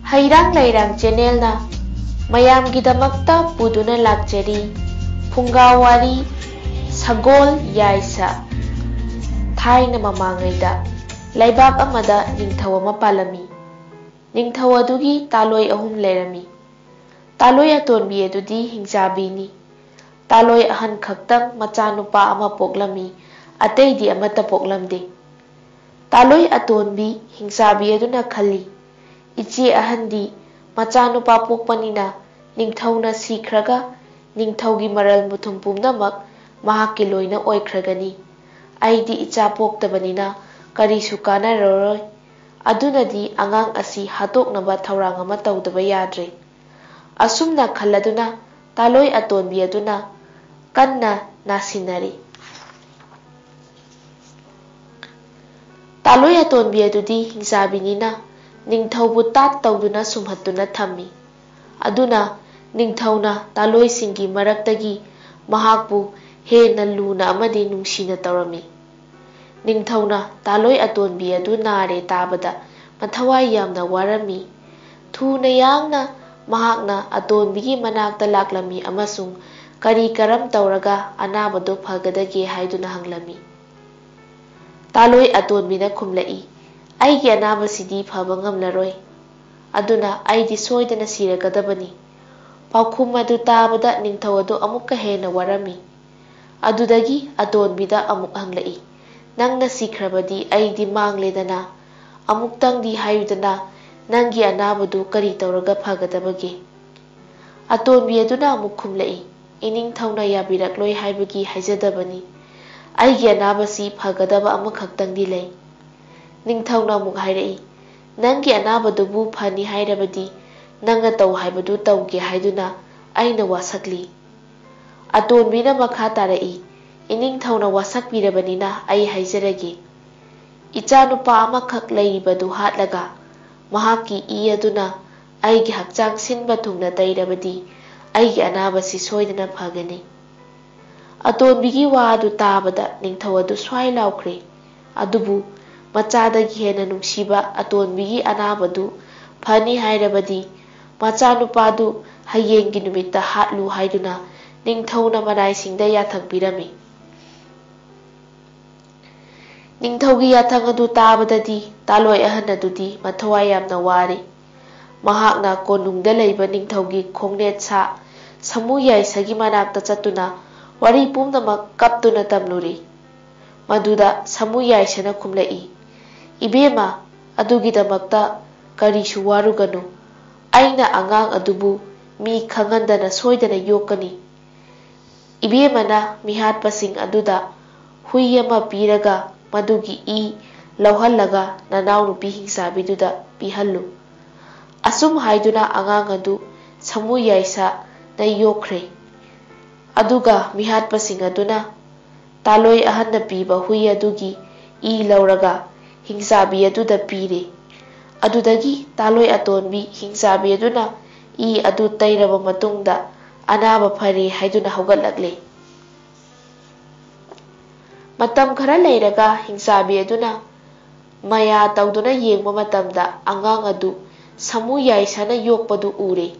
Hairang Lairang Channelna mayamgidamakta puduna lakjari Phungawari Sagol Yaisa. Thaina mamangaida laibak amada ningthau ama palami. Ningthau adugi taloi ahum leirami. Taloi atonbi adudi hingchabini. Taloi ahan khaktang machanupa ama poklami, ataidi amata poklamde. Taloi atonbi hingchabi aduna khali, ichi ahandi machanupa pokpanina ningthauna sikhraga ningthaugi maral muthum pumnamak mahakki loina oikragani. Aidi icha poktabanina karisu kanaroroi. Adunadi angang asi hatoknaba thaurang ama tawdaba yadre. Asumna khalladuna taloi atonbi aduna kanna nasinari. Taloi atonbi adudi hingchabinina ningthaubu tat tawduna sumhattuna thammi. Aduna ningthauna taloi singi maraktagi mahakbu hena luna amadi nungsina tawrami. Ningthauna taloi atonbi adu nare tabada mathawai yamna warami. Thuna yangna mahakna atonbigi manakta laklami amasung kari karam tawraga anabado phagadage haiduna hanglami. Taloi atonbina khumlai, aigi anabasidi phaba ngamlaroi. Aduna aidi soidana siragadabani. Paukhum adu tabada ningthau adu amukka hena warami. Adudagi atonbida amuk hanglai. Nangna sikrabadi aidi mangledana amuktangdi hayudana nangi anabadu kari tawraga phagadabage. Atonbi aduna amuk khumlai, ining thauna yabirakloi haibagi haijadabani. Aigi anabasi phagadaba amakhaktangdi lei. Ningthauna amuk hairai, nangi anabadubu phani hairabadi nanga taw haibadu tawge haiduna aina wasakli. Atonbina makha tarai, ining thauna wasakpirabanina ai haijarage. Ichanupa amakhak leiribadu hatlaga mahaki i aduna aigi hakchang sinba thungna tairabadi aigi anabasi soidana phagani. Atonbigi wa adu tabada ningthau adu swai laukre. Adubu machadagi hena nungsiba atonbigi anabadu phani hairabadi machanupadu hayengi numitta hatlu haiduna ningthauna manaisingda yathangpirami. Ningthaugi yathang adu tabadadi taloi ahan adudi mathawai yamna wari. Mahakna konungda leiba ningthaugi khongnet sa samu yaisagi manakta chatuna wari pumnamak kaptuna tamluri. Maduda samu yaisana khumlai, ibema adugidamakta karisu waruganu. Aina angang adubu mi khangandana soidana yokani. Ibemana mihatpasing aduda hui ama piraga madugi i lauhallaga nanau nupi hingsabiduda pihallu. Asum haiduna angang adu samu yaisa na yokre. Aduga mihatpasing aduna taloi ahanna piba hui adugi i lauraga hingsabi aduda pire. Adudagi taloi atonbi hingsabi aduna i adu tairaba matungda anaba phare haiduna haugatlakle. Matam khara leiraga hingsabi aduna maya tawduna yengba matamda angang adu samu yaisana yokpadu ure.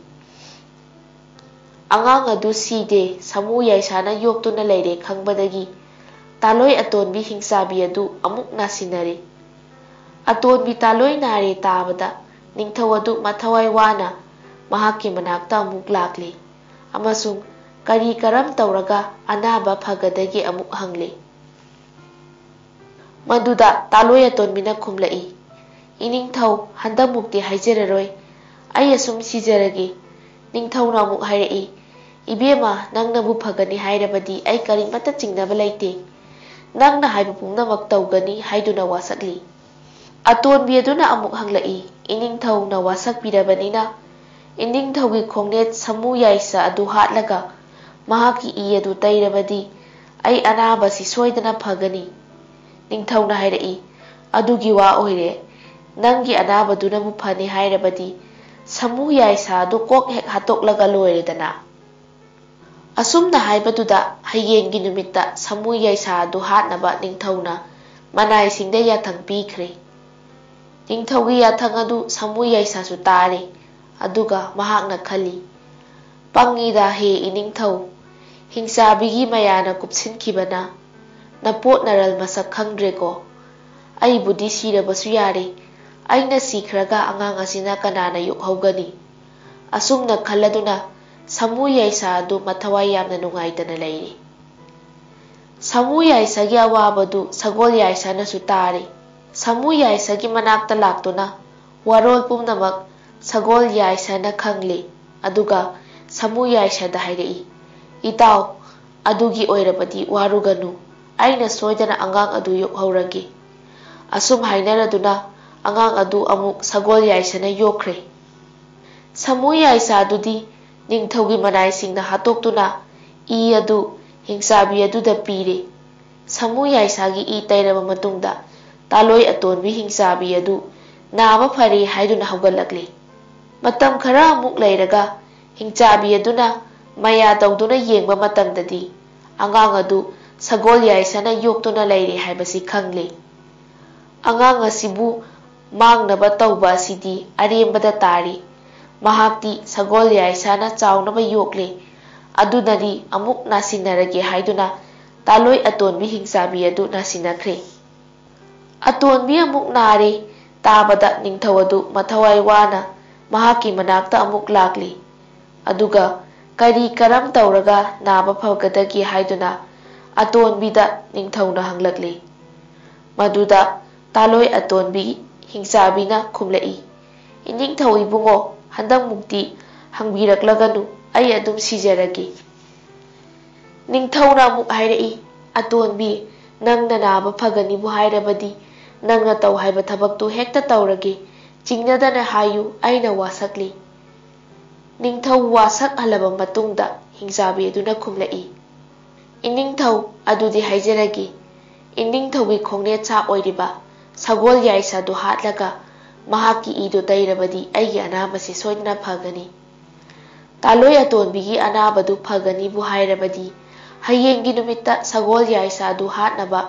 Angang adu side samu yaisana yoktuna leire khangbadagi taloi atonbi hingsabi adu amuk nasinare. Atonbi taloi nare tabada ningthau adu mathawai wana mahakki manakta amuk lakle amasung kari karam tawraga anaba phagadage amuk hangle. Maduda taloi atonbina khumlai, iningthau handamukti haijararoi, ai asum sijarage. Ningthauna amuk hairai, ibema nangnabu phagani hairabadi ai karimata chingnaba leite. Nangna haiba pumnamak tawgani haiduna wasakli. Atonbi aduna amuk hanglai, iningthauna wasakpirabanina iningthaugi khongnet samu yaisa adu hatlaga mahaki i adu tairabadi ai anabasi soidana phagani. Ningthauna hairai, adugi wa oire nangi anabaduna mu phani hairabadi samu yaisa adu kok hek hatoklaga loiredana. Asumna haibaduda hayengi numitta samu yaisa adu hatnaba ningthauna manaisingda yathang pikhre. ꯅꯤꯡꯊꯧꯒꯤ ꯌꯥꯊꯪ ꯑꯗꯨ ꯁꯥꯃꯨ ꯌꯥꯏꯁꯥꯁꯨ ꯇꯥꯔꯦ, ꯑꯗꯨꯒ ꯃꯍꯥꯛꯅ ꯈꯜꯂꯤ, ꯄꯪꯉꯤꯗ ꯍꯦ ꯏꯅꯤꯡꯊꯧ, ꯍꯤꯡꯆꯥꯕꯤꯒꯤ ꯃꯌꯥꯅ ꯀꯨꯞꯁꯤꯟꯈꯤꯕꯅ ꯅꯄꯣꯠ ꯅꯔꯜ ꯃꯁꯛ ꯈꯪꯗ꯭ꯔꯦꯀꯣ꯫ ꯑꯩꯕꯨꯗꯤ ꯁꯤꯔꯕꯁꯨ ꯌꯥꯔꯦ, ꯑꯩꯅ ꯁꯤꯈ꯭ꯔꯒ ꯑꯉꯥꯡ ꯑꯁꯤꯅ ꯀꯅꯥꯅ ꯌꯣꯛꯍꯧꯒꯅꯤ? ꯑꯁꯨꯝꯅ ꯈꯜꯂꯗꯨꯅ ꯁꯥꯃꯨ ꯌꯥꯏꯁꯥ ꯑꯗꯨ ꯃꯊꯋꯥꯏ ꯌꯥꯝꯅ ꯅꯨꯡꯉꯥꯏꯇꯅ ꯂꯩꯔꯤ꯫ ꯁꯥꯃꯨ ꯌꯥꯏꯁꯥꯒꯤ ꯑꯋꯥꯕꯗꯨ ꯁꯒꯣꯜ ꯌꯥꯏꯁꯥꯅꯁꯨ ꯇꯥꯔꯦ꯫ ꯁꯥꯃꯨ ꯌꯥꯏꯁꯥꯒꯤ ꯃꯅꯥꯛꯇ ꯂꯥꯛꯇꯨꯅ ꯋꯥꯔꯣꯜ ꯄꯨꯝꯅꯃꯛ ꯁꯒꯣꯜ ꯌꯥꯏꯁꯥꯅ ꯈꯪꯂꯦ, ꯑꯗꯨꯒ ꯁꯥꯃꯨ ꯌꯥꯏꯁꯥꯗ ꯍꯥꯏꯔꯛꯏ, ꯏꯇꯥꯎ, ꯑꯗꯨꯒꯤ ꯑꯣꯏꯔꯕꯗꯤ ꯋꯥꯔꯨꯒꯅꯨ, ꯑꯩꯅ ꯁꯣꯏꯗꯅ ꯑꯉꯥꯡ ꯑꯗꯨ ꯌꯣꯛꯍꯧꯔꯒꯦ꯫ ꯑꯁꯨꯝ ꯍꯥꯏꯅꯔꯗꯨꯅ ꯑꯉꯥꯡ ꯑꯗꯨ ꯑꯃꯨꯛ ꯁꯒꯣꯜ ꯌꯥꯏꯁꯥꯅ ꯌꯣꯛꯈ꯭ꯔꯦ꯫ ꯁꯥꯃꯨ ꯌꯥꯏꯁꯥꯗꯨꯗꯤ ꯅꯤꯡꯊꯧꯒꯤ ꯃꯅꯥꯏꯁꯤꯡꯅ ꯍꯥꯠꯇꯣꯛꯇꯨꯅ ꯏ ꯑꯗꯨ ꯍꯤꯡꯆꯥꯕꯤ ꯑꯗꯨꯗ ꯄꯤꯔꯦ꯫ ꯁꯥꯃꯨ ꯌꯥꯏꯁꯥꯒꯤ ꯏ ꯇꯩꯔꯕ ꯃꯇꯨꯡꯗ ꯇꯥꯂꯣꯏ ꯑꯇꯣꯟꯕꯤ ꯍꯤꯡꯆꯥꯕꯤ ꯑꯗꯨ ꯅꯥꯕ ꯐꯔꯦ ꯍꯥꯏꯗꯨꯅ ꯍꯧꯒꯠꯂꯛꯂꯦ꯫ ꯃꯇꯝ ꯈꯔ ꯑꯃꯨꯛ ꯂꯩꯔꯒ ꯍꯤꯡꯆꯥꯕꯤ ꯑꯗꯨꯅ ꯃꯌꯥ ꯇꯧꯗꯨꯅ ꯌꯦꯡꯕ ꯃꯇꯝꯗꯗꯤ ꯑꯉꯥꯡ ꯑꯗꯨ ꯁꯒꯣꯜ ꯌꯥꯏꯁꯥꯅ ꯌꯣꯛꯇꯨꯅ ꯂꯩꯔꯦ ꯍꯥꯏꯕꯁꯤ ꯈꯪꯂꯦ꯫ ꯑꯉꯥꯡ ꯑꯁꯤꯕꯨ ꯃꯥꯡꯅꯕ ꯇꯧꯕ ꯑꯁꯤꯗꯤ ꯑꯔꯦꯝꯕꯗ ꯇꯥꯔꯤ, ꯃꯍꯥꯛꯇꯤ ꯁꯒꯣꯜ ꯌꯥꯏꯁꯥꯅ ꯆꯥꯎꯅꯕ ꯌꯣꯛꯂꯦ, ꯑꯗꯨꯅꯗꯤ ꯑꯃꯨꯛ ꯅꯥꯁꯤꯟꯅꯔꯒꯦ ꯍꯥꯏꯗꯨꯅ ꯇꯥꯂꯣꯏ ꯑꯇꯣꯟꯕꯤ ꯍꯤꯡꯆꯥꯕꯤ ꯑꯗꯨ ꯅꯥꯁꯤꯟꯅꯈ꯭ꯔꯦ꯫ ꯑꯇꯣꯟꯕꯤ ꯑꯃꯨꯛ ꯅꯥꯔꯦ ꯇꯥꯕꯗ ꯅꯤꯡꯊꯧ ꯑꯗꯨ ꯃꯊꯋꯥꯏ ꯋꯥꯅ ꯃꯍꯥꯛꯀꯤ ꯃꯅꯥꯛꯇ ꯑꯃꯨꯛ ꯂꯥꯛꯂꯤ, ꯑꯗꯨꯒ ꯀꯔꯤ ꯀꯔꯝ ꯇꯧꯔꯒ ꯅꯥꯕ ꯐꯒꯗꯒꯦ ꯍꯥꯏꯗꯨꯅ ꯑꯇꯣꯟꯕꯤꯗ ꯅꯤꯡꯊꯧꯅ ꯍꯪꯂꯛꯂꯤ꯫ ꯃꯗꯨꯗ ꯇꯥꯂꯣꯏ ꯑꯇꯣꯟꯕꯤ ꯍꯤꯡꯆꯥꯕꯤꯅ ꯈꯨꯝꯂꯛꯏ, ꯏꯅꯤꯡꯊꯧ ꯏꯕꯨꯡꯉꯣ, ꯍꯟꯗꯛꯃꯨꯛꯇꯤ ꯍꯪꯕꯤꯔꯛꯂꯒꯅꯨ, ꯑꯩ ꯑꯗꯨꯝ ꯁꯤꯖꯔꯒꯦ꯫ ꯅꯤꯡꯊꯧꯅ ꯑꯃꯨꯛ ꯍꯥꯏꯔꯛꯏ, ꯑꯇꯣꯟꯕꯤ, ꯅꯪꯅ ꯅꯥꯕ ꯐꯒꯅꯤꯕꯨ ꯍꯥꯏꯔꯕꯗꯤ ꯅꯪꯅ ꯇꯧ ꯍꯥꯏꯕ ꯊꯕꯛꯇꯨ ꯍꯦꯛꯇ ꯇꯧꯔꯒꯦ, ꯆꯤꯡꯅꯗꯅ ꯍꯥꯏꯌꯨ, ꯑꯩꯅ ꯋꯥꯁꯛꯂꯤ꯫ ꯅꯤꯡꯊꯧ ꯋꯥꯁꯛꯍꯜꯂꯕ ꯃꯇꯨꯡꯗ ꯍꯤꯡꯆꯥꯕꯤ ꯑꯗꯨꯅ ꯈꯨꯝꯂꯛꯏ, ꯏꯅꯤꯡꯊꯧ, ꯑꯗꯨꯗꯤ ꯍꯥꯏꯖꯔꯒꯦ, ꯏꯅꯤꯡꯊꯧꯒꯤ ꯈꯣꯡꯅꯦꯠ ꯁꯥꯞ ꯑꯣꯏꯔꯤꯕ ꯁꯒꯣꯜ ꯌꯥꯏꯁꯥꯗꯨ ꯍꯥꯠꯂꯒ ꯃꯍꯥꯛꯀꯤ ꯏꯗꯨ ꯇꯩꯔꯕꯗꯤ ꯑꯩꯒꯤ ꯑꯅꯥꯕꯁꯤ ꯁꯣꯏꯗꯅ ꯐꯒꯅꯤ꯫ ꯇꯥꯂꯣꯏ ꯑꯇꯣꯟꯕꯤꯒꯤ ꯑꯅꯥꯕꯗꯨ ꯐꯒꯅꯤꯕꯨ ꯍꯥꯏꯔꯕꯗꯤ ꯍꯌꯦꯡꯒꯤ ꯅꯨꯃꯤꯠꯇ ꯁꯒꯣꯜ ꯌꯥꯏꯁꯥꯗꯨ ꯍꯥꯠꯅꯕ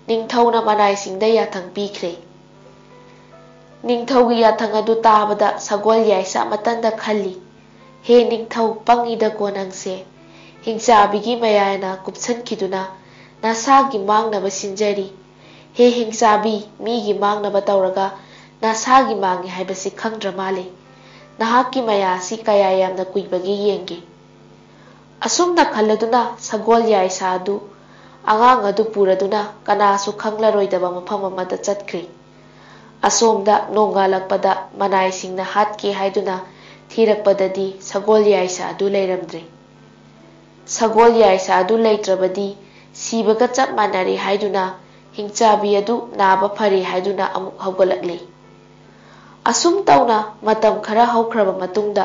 ꯅꯤꯡꯊꯧꯅ ꯃꯅꯥꯏꯁꯤꯡꯗ ꯌꯥꯊꯪ ꯄꯤꯈ꯭ꯔꯦ꯫ ꯅꯤꯡꯊꯧꯒꯤ ꯌꯥꯊꯪ ꯑꯗꯨ ꯇꯥꯕꯗ ꯁꯒꯣꯜ ꯌꯥꯏꯁꯥ ꯃꯇꯟꯗ ꯈꯜꯂꯤ, ꯍꯦ ꯅꯤꯡꯊꯧ, ꯄꯪꯉꯤꯗꯀꯣ ꯅꯪꯁꯦ, ꯍꯤꯡꯆꯥꯕꯤꯒꯤ ꯃꯌꯥꯅ ꯀꯨꯞꯁꯟꯈꯤꯗꯨꯅ ꯅꯁꯥꯒꯤ ꯃꯥꯡꯅꯕ ꯁꯤꯟꯖꯔꯤ꯫ ꯍꯦ ꯍꯤꯡꯆꯥꯕꯤ, ꯃꯤꯒꯤ ꯃꯥꯡꯅꯕ ꯇꯧꯔꯒ ꯅꯁꯥꯒꯤ ꯃꯥꯡꯉꯤ ꯍꯥꯏꯕꯁꯤ ꯈꯪꯗ꯭ꯔ ꯃꯥꯜꯂꯦ, ꯅꯍꯥꯛꯀꯤ ꯃꯌꯥ ꯑꯁꯤ ꯀꯌꯥ ꯌꯥꯝꯅ ꯀꯨꯏꯕꯒꯦ ꯌꯦꯡꯒꯦ꯫ ꯑꯁꯨꯝꯅ ꯈꯜꯂꯗꯨꯅ ꯁꯒꯣꯜ ꯌꯥꯏꯁꯥ ꯑꯗꯨ ꯑꯉꯥꯡ ꯑꯗꯨ ꯄꯨꯔꯗꯨꯅ ꯀꯅꯥꯁꯨ ꯈꯪꯂꯔꯣꯏꯗꯕ ꯃꯐꯝ ꯑꯃꯗ ꯆꯠꯈ꯭ꯔꯦ꯫ ꯑꯁꯣꯝꯗ ꯅꯣꯡꯉꯥꯜꯂꯛꯄꯗ ꯃꯅꯥꯏꯁꯤꯡꯅ ꯍꯥꯠꯀꯦ ꯍꯥꯏꯗꯨꯅ ꯊꯤꯔꯛꯄꯗꯗꯤ ꯁꯒꯣꯜ ꯌꯥꯏꯁꯥ ꯑꯗꯨ ꯂꯩꯔꯝꯗ꯭ꯔꯦ꯫ ꯁꯒꯣꯜ ꯌꯥꯏꯁꯥ ꯑꯗꯨ ꯂꯩꯇ꯭ꯔꯕꯗꯤ ꯁꯤꯕꯒ ꯆꯞ ꯃꯥꯟꯅꯔꯦ ꯍꯥꯏꯗꯨꯅ ꯍꯤꯡꯆꯥꯕꯤ ꯑꯗꯨ ꯅꯥꯕ ꯐꯔꯦ ꯍꯥꯏꯗꯨꯅ ꯑꯃꯨꯛ ꯍꯧꯒꯠꯂꯛꯂꯦ꯫ ꯑꯁꯨꯝ ꯇꯧꯅ ꯃꯇꯝ ꯈꯔ ꯍꯧꯈ꯭ꯔꯕ ꯃꯇꯨꯡꯗ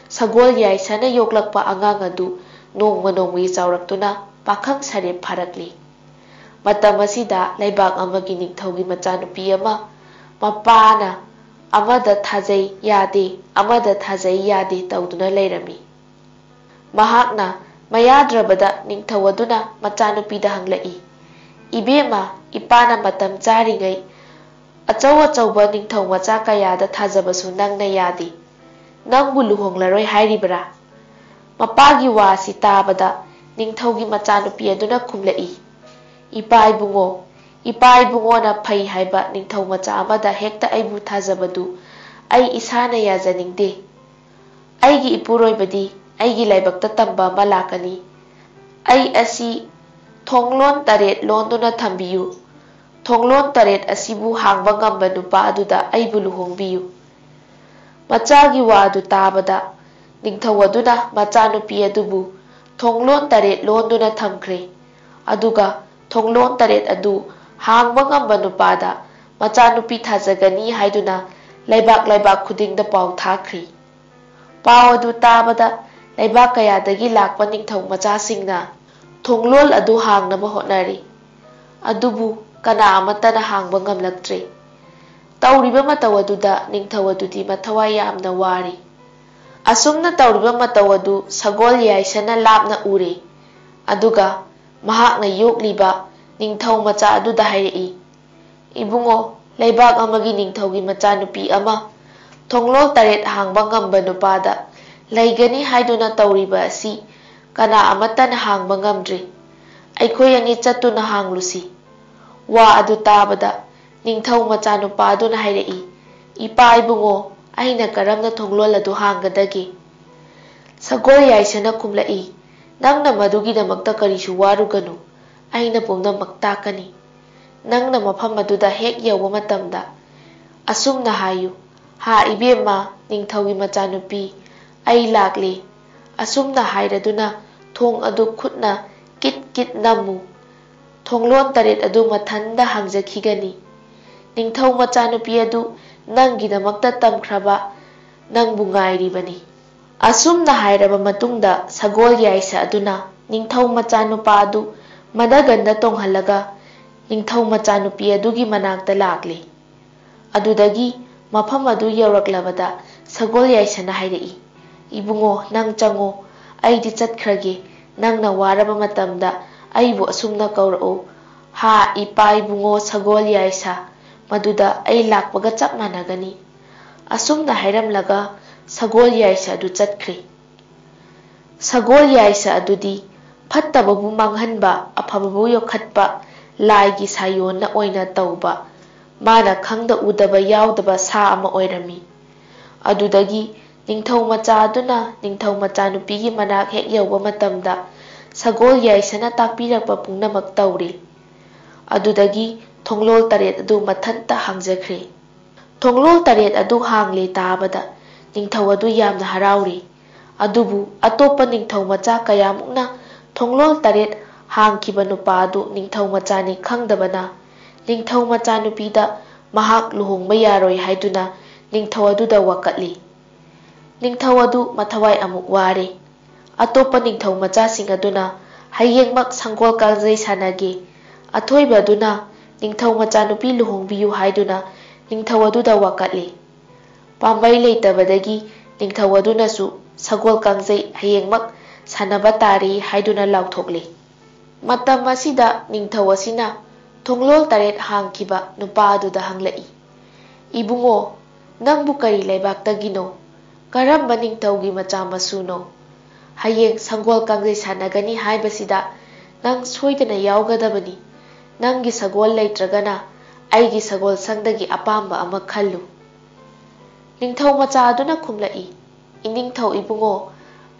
ꯁꯒꯣꯜ ꯌꯥꯏꯁꯥꯅ ꯌꯣꯛꯂꯛꯄ ꯑꯉꯥꯡ ꯑꯗꯨ ꯅꯣꯡꯃ ꯅꯣꯡꯃꯒꯤ ꯆꯥꯎꯔꯛꯇꯨꯅ ꯄꯥꯈꯪ ꯁꯥꯔꯦꯞ ꯐꯥꯔꯛꯂꯤ꯫ ꯃꯇꯝ ꯑꯁꯤꯗ ꯂꯩꯕꯥꯛ ꯑꯃꯒꯤ ꯅꯤꯡꯊꯧꯒꯤ ꯃꯆꯥꯅꯨꯄꯤ ꯑꯃ ꯃꯄꯥꯅ ꯑꯃꯗ ꯊꯥꯖꯩ ꯌꯥꯗꯦ, ꯑꯃꯗ ꯊꯥꯖꯩ ꯌꯥꯗꯦ ꯇꯧꯗꯨꯅ ꯂꯩꯔꯝꯃꯤ꯫ ꯃꯍꯥꯛꯅ ꯃꯌꯥꯗ꯭ꯔꯕꯗ ꯅꯤꯡꯊꯧ ꯑꯗꯨꯅ ꯃꯆꯥꯅꯨꯄꯤꯗ ꯍꯪꯂꯛꯏ, ꯏꯕꯦꯝꯃ, ꯏꯄꯥꯅ ꯃꯇꯝ ꯆꯥꯔꯤꯉꯩ ꯑꯆꯧ ꯑꯆꯧꯕ ꯅꯤꯡꯊꯧ ꯃꯆꯥ ꯀꯌꯥꯗ ꯊꯥꯖꯕꯁꯨ ꯅꯪꯅ ꯌꯥꯗꯦ, ꯅꯪꯕꯨ ꯂꯨꯍꯣꯡꯂꯔꯣꯏ ꯍꯥꯏꯔꯤꯕꯔꯥ? ꯃꯄꯥꯒꯤ ꯋꯥꯁꯤ ꯇꯥꯕꯗ ꯅꯤꯡꯊꯧꯒꯤ ꯃꯆꯥꯅꯨꯄꯤ ꯑꯗꯨꯅ ꯈꯨꯝꯂꯛꯏ, ꯏꯄꯥ ꯏꯕꯨꯡꯉꯣ, ꯏꯄꯥ ꯏꯕꯨꯡꯉꯣꯅ ꯐꯩ ꯍꯥꯏꯕ ꯅꯤꯡꯊꯧ ꯃꯆꯥ ꯑꯃꯗ ꯍꯦꯛꯇ ꯑꯩꯕꯨ ꯊꯥꯖꯕꯗꯨ ꯑꯩ ꯏꯁꯥꯅ ꯌꯥꯖꯅꯤꯡꯗꯦ꯫ ꯑꯩꯒꯤ ꯏꯄꯨꯔꯣꯏꯕꯗꯤ ꯑꯩꯒꯤ ꯂꯥꯏꯕꯛꯇ ꯇꯝꯕ ꯑꯃ ꯂꯥꯛꯀꯅꯤ꯫ ꯑꯩ ꯑꯁꯤ ꯊꯣꯡꯂꯣꯟ 8 ꯂꯣꯟꯗꯨꯅ ꯊꯝꯕꯤꯌꯨ, ꯊꯣꯡꯂꯣꯟ 8 ꯑꯁꯤꯕꯨ ꯍꯥꯡꯕ ꯉꯝꯕ ꯅꯨꯄꯥ ꯑꯗꯨꯗ ꯑꯩꯕꯨ ꯂꯨꯍꯣꯡꯕꯤꯌꯨ꯫ ꯃꯆꯥꯒꯤ ꯋꯥ ꯑꯗꯨ ꯇꯥꯕꯗ ꯅꯤꯡꯊꯧ ꯑꯗꯨꯅ ꯃꯆꯥꯅꯨꯄꯤ ꯑꯗꯨꯕꯨ ꯊꯣꯡꯂꯣꯟ 8 ꯂꯣꯟꯗꯨꯅ ꯊꯝꯈ꯭ꯔꯦ, ꯑꯗꯨꯒ ꯊꯣꯡꯂꯣꯟ 8 ꯑꯗꯨ ꯍꯥꯡꯕ ꯉꯝꯕ ꯅꯨꯄꯥꯗ ꯃꯆꯥꯅꯨꯄꯤ ꯊꯥꯖꯒꯅꯤ ꯍꯥꯏꯗꯨꯅ ꯂꯩꯕꯥꯛ ꯈꯨꯗꯤꯡꯗ ꯄꯥꯎ ꯊꯥꯈ꯭ꯔꯤ꯫ ꯄꯥꯎ ꯑꯗꯨ ꯇꯥꯕꯗ ꯂꯩꯕꯥꯛ ꯀꯌꯥꯗꯒꯤ ꯂꯥꯛꯄ ꯅꯤꯡꯊꯧ ꯃꯆꯥꯁꯤꯡꯅ ꯊꯣꯡꯂꯣꯟ ꯑꯗꯨ ꯍꯥꯡꯅꯕ ꯍꯣꯠꯅꯔꯤ, ꯑꯗꯨꯕꯨ ꯀꯅꯥ ꯑꯃꯠꯇꯅ ꯍꯥꯡꯕ ꯉꯝꯂꯛꯇ꯭ꯔꯦ꯫ ꯇꯧꯔꯤꯕ ꯃꯇꯧ ꯑꯗꯨꯗ ꯅꯤꯡꯊꯧ ꯑꯗꯨꯗꯤ ꯃꯊꯋꯥꯏ ꯌꯥꯝꯅ ꯋꯥꯔꯤ꯫ ꯑꯁꯨꯝꯅ ꯇꯧꯔꯤꯕ ꯃꯇꯧ ꯑꯗꯨ ꯁꯒꯣꯜ ꯌꯥꯏꯁꯥꯅ ꯂꯥꯞꯅ ꯎꯔꯦ, ꯑꯗꯨꯒ ꯃꯍꯥꯛꯅ ꯌꯣꯛꯂꯤꯕ ꯅꯤꯡꯊꯧ ꯃꯆꯥ ꯑꯗꯨꯗ ꯍꯥꯏꯔꯛꯏ, ꯏꯕꯨꯡꯉꯣ, Leibak amagi ningthaugi machanupi ama thonglol 8 hangba ngamba nupada laigani haiduna tawriba asi kana amatana hangba ngamdri. Aikhoi ani chattuna hanglusi. Wa adu tabada ningthau machanupaduna hairei, ipa ibungo aina karamna thonglol adu hanggadagi. Sagol yaisana kumlai, nangna madugidamakta karisu waruganu, aina pumnamak takani. Nangna mafam aduda hek yawa matamda asumna hayu, ha ibema ningthaugi machanupi ai lakle. Asumna hairaduna thong adu khutna kit kit namu. Thonglon 8 adu mathanda hangjakhigani. Ningthau machanupi adu nanggidamakta tamkhraba nangbu ngairibani. Asumna hairaba matungda sagol yaisa aduna ningthau machanupa adu madaganda tonghalaga ningthau machanupi adugi manakta lakle. Adudagi mafam adu yawraklabada sagol yaisana hairei, ibungo nang chango aidi chatkrage, nangna waraba matamda aibu asumna kaurao. Ha ipa ibungo sagol yaisa maduda ai lakpaga chap managani. Asumna hairamlaga sagol yaisa adu chatkre. Sagol yaisa adudi fattababu manghanba afababu yokhatpa laigi sayona oina tauba mana khangda udaba yaudaba sa ama oirami. Adudagi ningthau macha aduna ningthau machanupigi manak hek yauba matamda sagol yaisana takpirakpa pungnamak tawri. Adudagi thonglol 8 adu mathanta hangjakhre. Thonglol 8 adu hangle tabada ningthau adu yamna harauri. Adubu atopa ningthau macha kayamukna thonglol 8 hangkiba nupa adu ningthau machani khangdabana ningthau machanupida mahak luhongba yaroi haiduna ningthau aduda wakatli. Ningthau adu mathawai amuk ware. Atopa ningthau machasing aduna hayengmak sanggol kangjai sanage. Athoiba aduna ningthau machanupi luhongbiyu haiduna ningthau aduda wakatli. Pambai leitabadagi ningthau adunasu sagol kangjai hayengmak sanaba tari haiduna lauthokli. Matam asida ningthau asina thonglol 8 hangkiba nupa aduda hanglai, ibungo nangbu kari laibaktagino, karamba ningthaugi macha masuno, hayeng sanggol kangjai sanagani haibasida nang soidana yaugadabani. Nangi sagol leitragana aigi sagol sangdagi apamba ama khallu. Ningthau macha aduna kumlai, iningthau ibungo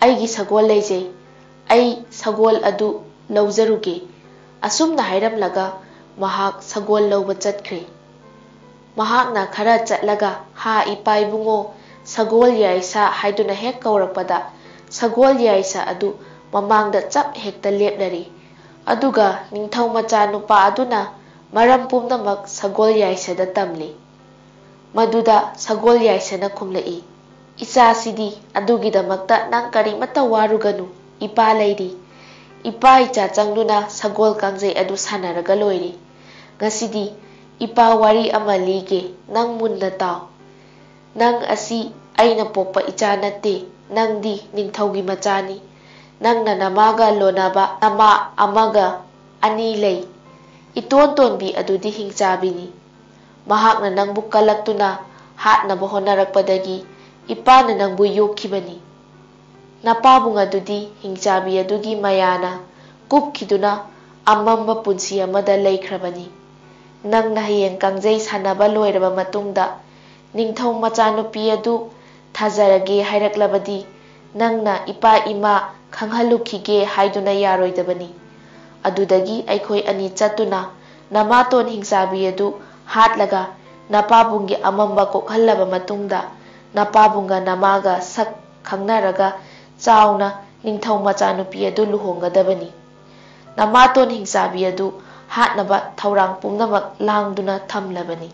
aigi sagol leijai, ai sagol adu laujaruge. Asumna hairamlaga mahak sagol lauba chatkre. Mahakna khara chatlaga ha ipa ibungo sagol yaisa haiduna hek kaurakpada sagol yaisa adu mamangda chap hekta lepnari. Aduga ningthau macha nupa aduna maram pumnamak sagol yaisada tamli. Maduda sagol yaisana kumlai, icha sidi adugidamakta nang karimata waruganu, ipa leiri. Ipa icha changduna sagol kangjai adu sanaraga loiri. Ngasidi ipa wari ama lige nang munna tau. Nang asi aina popa icha natte, nangdi ningthaugi machani. Nangna namaga lonaba nama amaga ani lei. Iton-tonbi adudi hingchabini. Mahakna nangbu kalaktuna hatnaba honarakpadagi ipana nangbu yokkibani. Napabung adudi hingchabi adugi mayana kupkiduna amamba punsi amada leikrabani. Nangna hayeng kangjai sanaba loiraba matungda ningthau machanupi adu thajarage hairaklabadi nangna ipa ima khanghalukige haiduna yaroidabani. Adudagi aikhoi ani chattuna namaton hingchabi adu hatlaga napabunggi amamba kokhallaba matungda napabunga namaga sak khangnaraga chauna ningthau machanupi adu luhonggadabani. Namaton hingchabi adu hatnaba thaurang pumnamak langduna thamlabani.